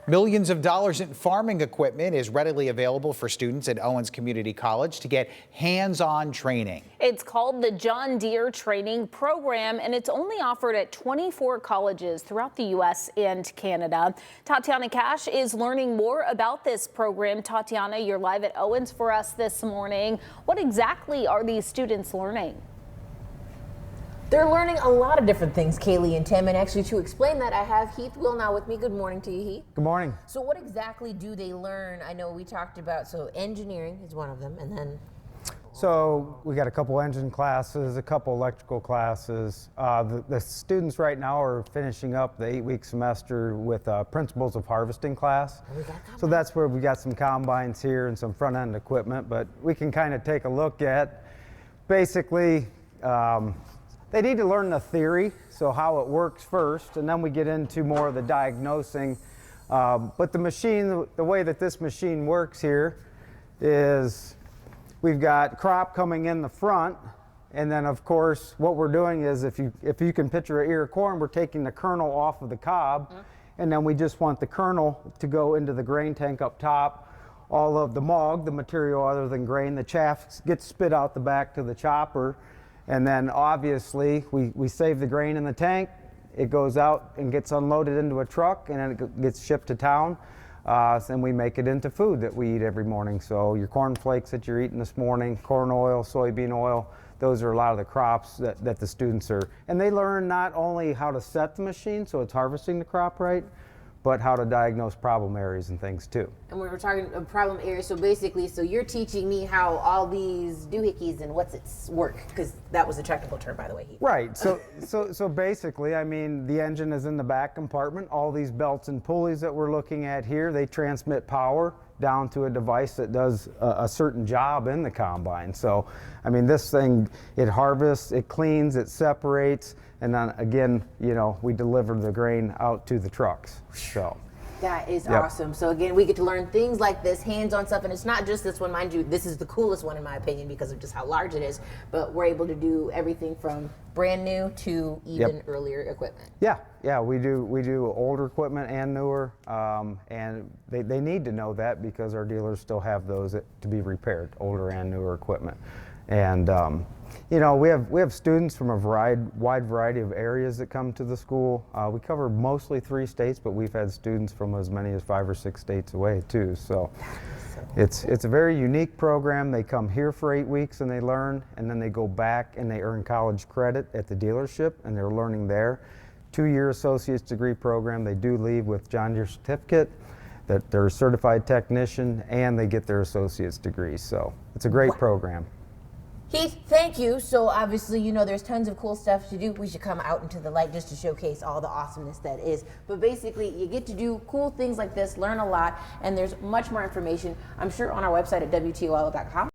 Millions of dollars in farming equipment is readily available for students at Owens Community College to get hands-on training. It's called the John Deere Training Program, and it's only offered at 24 colleges throughout the U.S. and Canada. Tatiana Cash is learning more about this program. Tatiana, you're live at Owens for us this morning. What exactly are these students learning? They're learning a lot of different things, Kaylee and Tim, and actually to explain that, I have Heath Will now with me. Good morning to you, Heath. Good morning. So what exactly do they learn? I know we talked about, so engineering is one of them, and then? So we got a couple engine classes, a couple electrical classes. The students right now are finishing up the 8-week semester with Principles of Harvesting class. So that's where we got some combines here and some front-end equipment, but we can kind of take a look at basically they need to learn the theory, so how it works first, and then we get into more of the diagnosing. But the machine, the way that this machine works here is we've got crop coming in the front, and then of course what we're doing is if you can picture an ear of corn, we're taking the kernel off of the cob, and then we just want the kernel to go into the grain tank up top. All of the mug, the material other than grain, the chaff gets spit out the back to the chopper. And then obviously we save the grain in the tank, it goes out and gets unloaded into a truck, and then it gets shipped to town, and we make it into food that we eat every morning. So your corn flakes that you're eating this morning, corn oil, soybean oil, those are a lot of the crops that the students are. And they learn not only how to set the machine, so it's harvesting the crop right, but how to diagnose problem areas and things too. And when we're talking problem areas, so basically, so you're teaching me how all these doohickeys and what's its work, because that was a technical term, by the way. Right, so basically, I mean, the engine is in the back compartment. All these belts and pulleys that we're looking at here, they transmit power down to a device that does a certain job in the combine. So, I mean, this thing, it harvests, it cleans, it separates, and then again, you know, we deliver the grain out to the trucks. So that is awesome. So again, we get to learn things like this, hands-on stuff, and it's not just this one, mind you, this is the coolest one in my opinion because of just how large it is, but we're able to do everything from brand new to even earlier equipment. Yeah, we do older equipment and newer, and they need to know that because our dealers still have those to be repaired, older and newer equipment. And you know, we have students from a wide variety of areas that come to the school. We cover mostly 3 states, but we've had students from as many as 5 or 6 states away too. So it's a very unique program. They come here for 8 weeks and they learn, and then they go back and they earn college credit at the dealership, and they're learning there. 2-year associate's degree program. They do leave with John Deere certificate, that they're a certified technician, and they get their associate's degree. So it's a great program. Heath, thank you. So obviously, you know, there's tons of cool stuff to do. We should come out into the light just to showcase all the awesomeness that is. But basically, you get to do cool things like this, learn a lot, and there's much more information, I'm sure, on our website at WTOL.com.